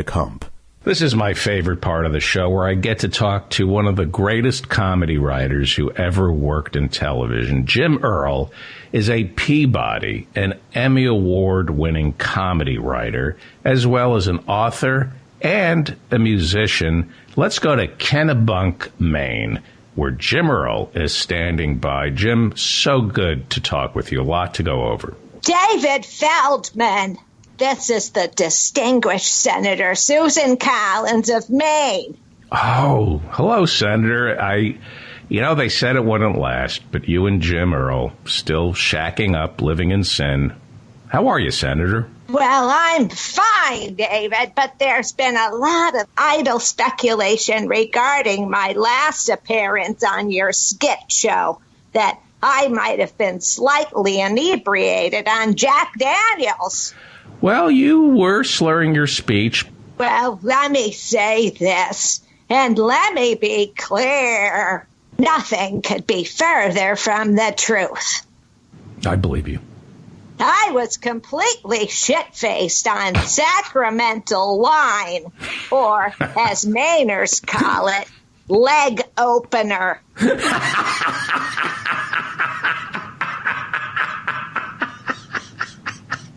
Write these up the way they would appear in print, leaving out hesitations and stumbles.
Hump. This is my favorite part of the show, where I get to talk to one of the greatest comedy writers who ever worked in television. Jim Earl is a Peabody, an Emmy Award-winning comedy writer, as well as an author and a musician. Let's go to Kennebunk, Maine, where Jim Earl is standing by. Jim, so good to talk with you. A lot to go over. David Feldman. This is the distinguished Senator Susan Collins of Maine. Oh, hello, Senator. They said it wouldn't last, but you and Jim Earl still shacking up, living in sin. How are you, Senator? Well, I'm fine, David, but there's been a lot of idle speculation regarding my last appearance on your skit show, that I might have been slightly inebriated on Jack Daniels. Well, you were slurring your speech. Well, let me say this, and let me be clear. Nothing could be further from the truth. I believe you. I was completely shit-faced on sacramental wine, or, as Mainers call it, leg opener.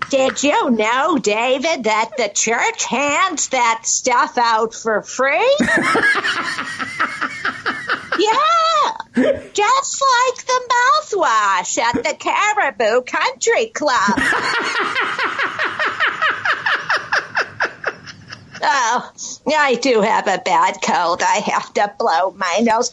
Did you know, David, that the church hands that stuff out for free? Yeah, just like the mouthwash at the Caribou Country Club. Oh, I do have a bad cold. I have to blow my nose.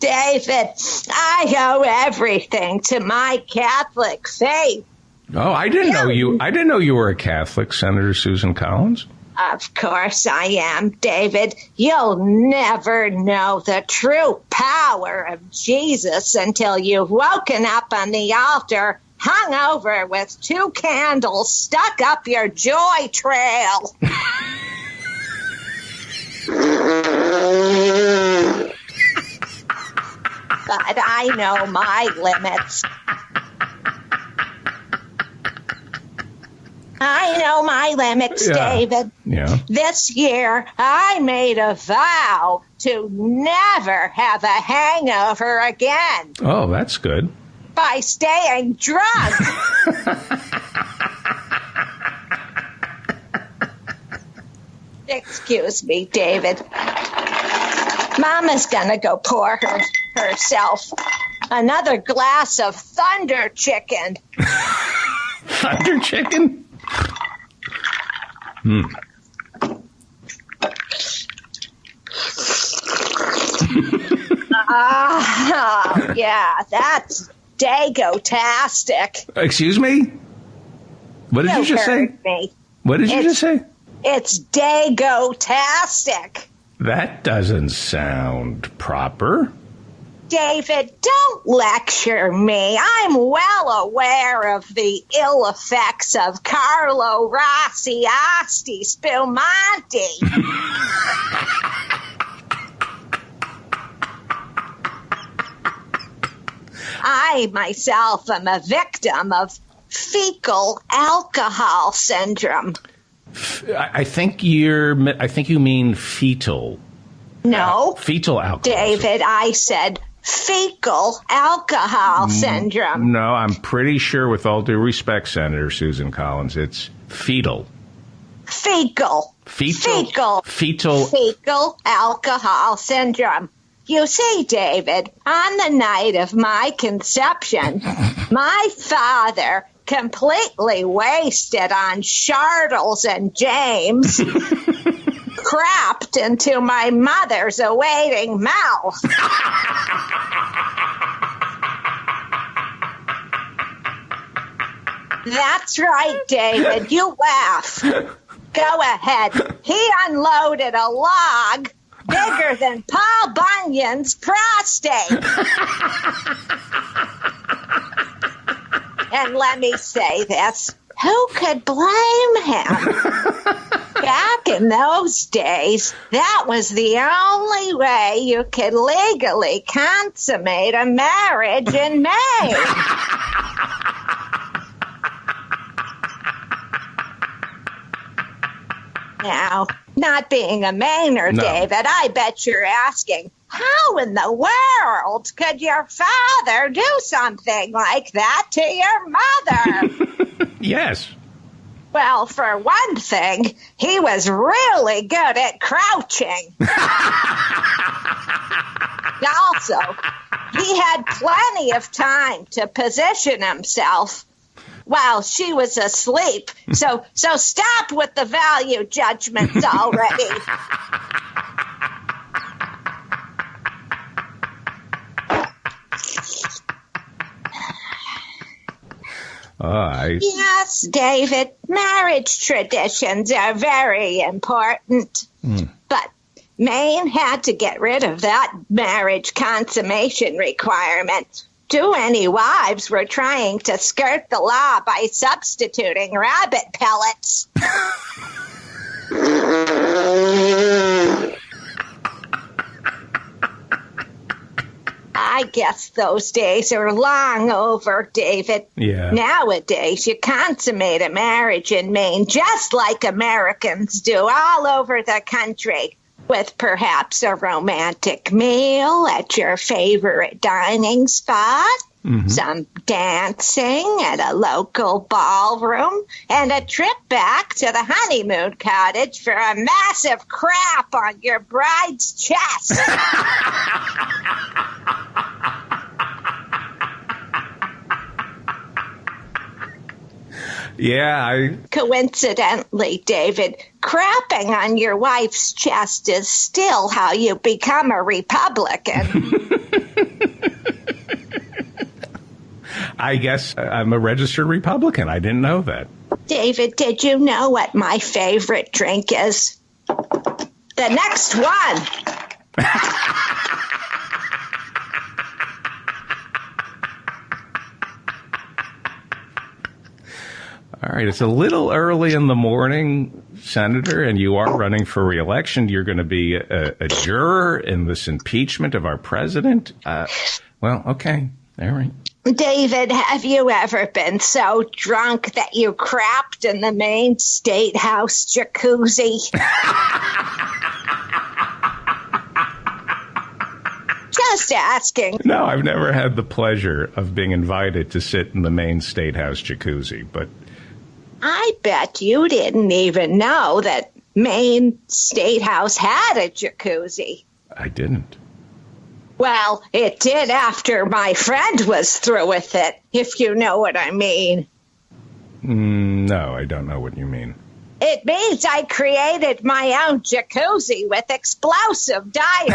David, I owe everything to my Catholic faith. Oh, I didn't know you were a Catholic, Senator Susan Collins. Of course I am, David. You'll never know the true power of Jesus until you've woken up on the altar, hung over with 2 candles stuck up your joy trail. But I know my limits. I know my limits, David. Yeah. This year, I made a vow to never have a hangover again. Oh, that's good. By staying drunk. Excuse me, David. Mama's gonna go pour herself another glass of Thunder Chicken. Thunder Chicken? Yeah, that's Dago-tastic. Excuse me? What did you just say? Me. What did you just say? It's Dago-tastic. That doesn't sound proper. David, don't lecture me. I'm well aware of the ill effects of Carlo Rossi Asti Spumante. I myself am a victim of fecal alcohol syndrome. I think you mean fetal. No. Fetal alcohol. David, I said fecal alcohol syndrome. No, I'm pretty sure, with all due respect, Senator Susan Collins, it's fetal. Fecal alcohol syndrome. You see, David, on the night of my conception, my father, completely wasted on Chartles and James, crapped into my mother's awaiting mouth. That's right, David. You laugh. Go ahead. He unloaded a log bigger than Paul Bunyan's prostate. And let me say this. Who could blame him? Back in those days, that was the only way you could legally consummate a marriage in Maine. Now, not being a Mainer, No. David, I bet you're asking, how in the world could your father do something like that to your mother? Yes. Well, for one thing, he was really good at crouching. Also, he had plenty of time to position himself while she was asleep. So stop with the value judgments already. Yes, David, marriage traditions are very important. But Maine had to get rid of that marriage consummation requirement. Too many wives were trying to skirt the law by substituting rabbit pellets. I guess those days are long over, David. Yeah. Nowadays, you consummate a marriage in Maine just like Americans do all over the country, with perhaps a romantic meal at your favorite dining spot, some dancing at a local ballroom, and a trip back to the honeymoon cottage for a massive crap on your bride's chest. Yeah, Coincidentally, David, crapping on your wife's chest is still how you become a Republican. I guess I'm a registered Republican. I didn't know that. David, did you know what my favorite drink is? The next one. All right, it's a little early in the morning, Senator, and you are running for re-election. You're going to be a juror in this impeachment of our president. Well, okay. All right. David, have you ever been so drunk that you crapped in the Maine State House jacuzzi? Just asking. No, I've never had the pleasure of being invited to sit in the Maine State House jacuzzi, but I bet you didn't even know that Maine State House had a jacuzzi. I didn't. Well, it did after my friend was through with it, if you know what I mean. No, I don't know what you mean. It means I created my own jacuzzi with explosive diarrhea.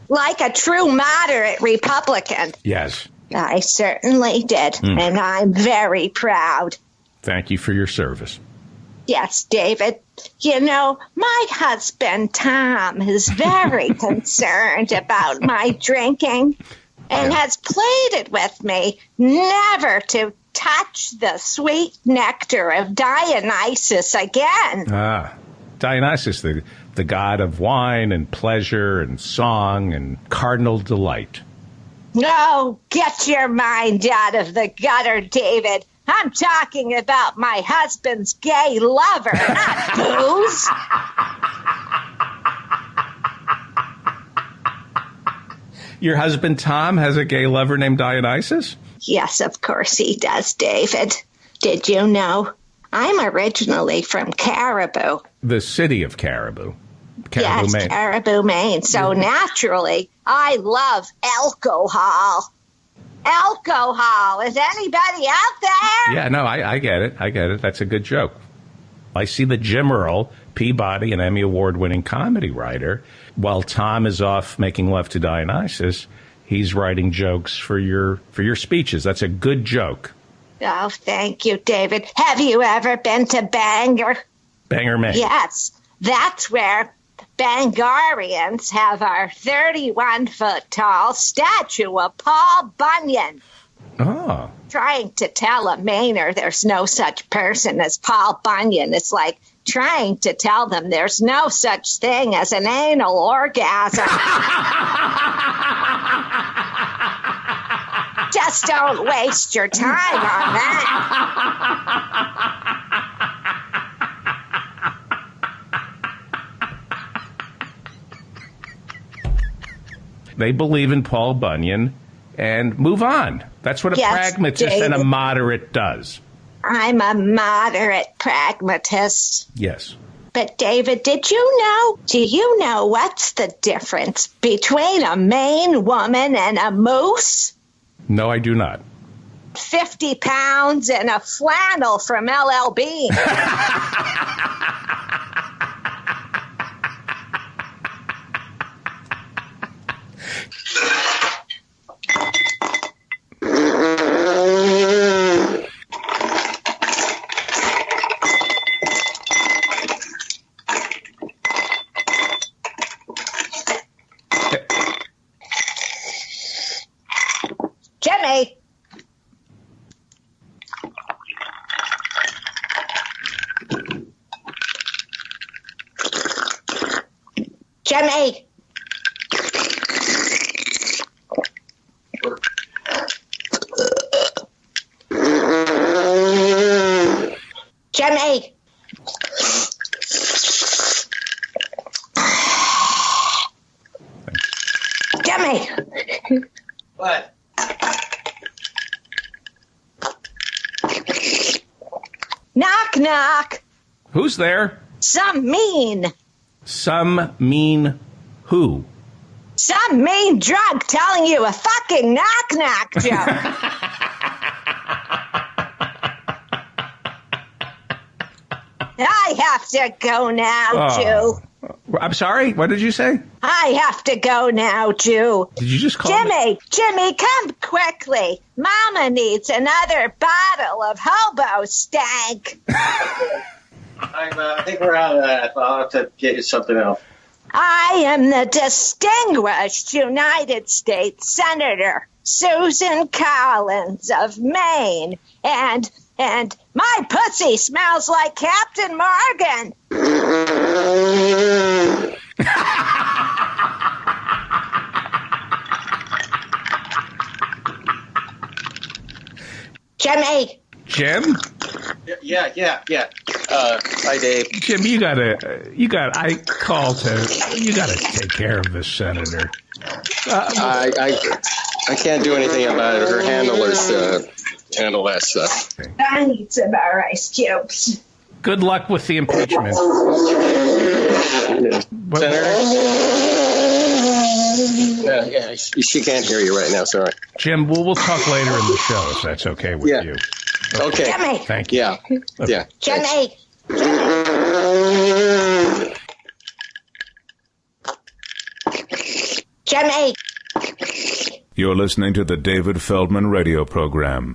Like a true moderate Republican. Yes. I certainly did, and I'm very proud. Thank you for your service. Yes, David. You know, my husband, Tom, is very concerned about my drinking and has pleaded with me never to touch the sweet nectar of Dionysus again. Dionysus, the god of wine and pleasure and song and cardinal delight. Oh, get your mind out of the gutter, David. I'm talking about my husband's gay lover, not booze. Your husband, Tom, has a gay lover named Dionysus? Yes, of course he does, David. Did you know? I'm originally from Caribou. The city of Caribou. Yes, Maine. Caribou, Maine. So naturally, I love alcohol. Alcohol. Is anybody out there? Yeah, no, I get it. I get it. That's a good joke. I see that Jim Earl, Peabody, an Emmy Award-winning comedy writer, while Tom is off making love to Dionysus, he's writing jokes for your speeches. That's a good joke. Oh, thank you, David. Have you ever been to Bangor? Bangor, Maine. Yes, that's where Bangorians have our 31-foot-tall statue of Paul Bunyan. Oh. Trying to tell a Mainer there's no such person as Paul Bunyan. It's like trying to tell them there's no such thing as an anal orgasm. Just don't waste your time on that. They believe in Paul Bunyan and move on. That's what a pragmatist David. and a moderate does. I'm a moderate pragmatist. Yes. But David, do you know what's the difference between a Maine woman and a moose? No, I do not. 50 pounds and a flannel from LL Bean. Jimmy. Jimmy. Jimmy. Jimmy. What? Knock, knock. Who's there? Some mean who? Some mean drunk telling you a fucking knock-knock joke. I have to go now, Jew. I'm sorry? What did you say? I have to go now, Jew. Did you just call me? Jimmy, come quickly. Mama needs another bottle of hobo stank. I think we're out of that. I'll have to get you something else. I am the distinguished United States Senator Susan Collins of Maine, and my pussy smells like Captain Morgan. Jimmy. Jim? Yeah. Hi, Dave. Jim, you gotta take care of this senator. I can't do anything about it. Her handlers handle that stuff. I need some more ice cubes. Good luck with the impeachment. Senator? Yeah, she can't hear you right now. Sorry. Jim, we'll talk later in the show if that's okay with you. Okay. Jimmy. Thank you. Yeah. Jimmy. Jimmy. You're listening to the David Feldman radio program.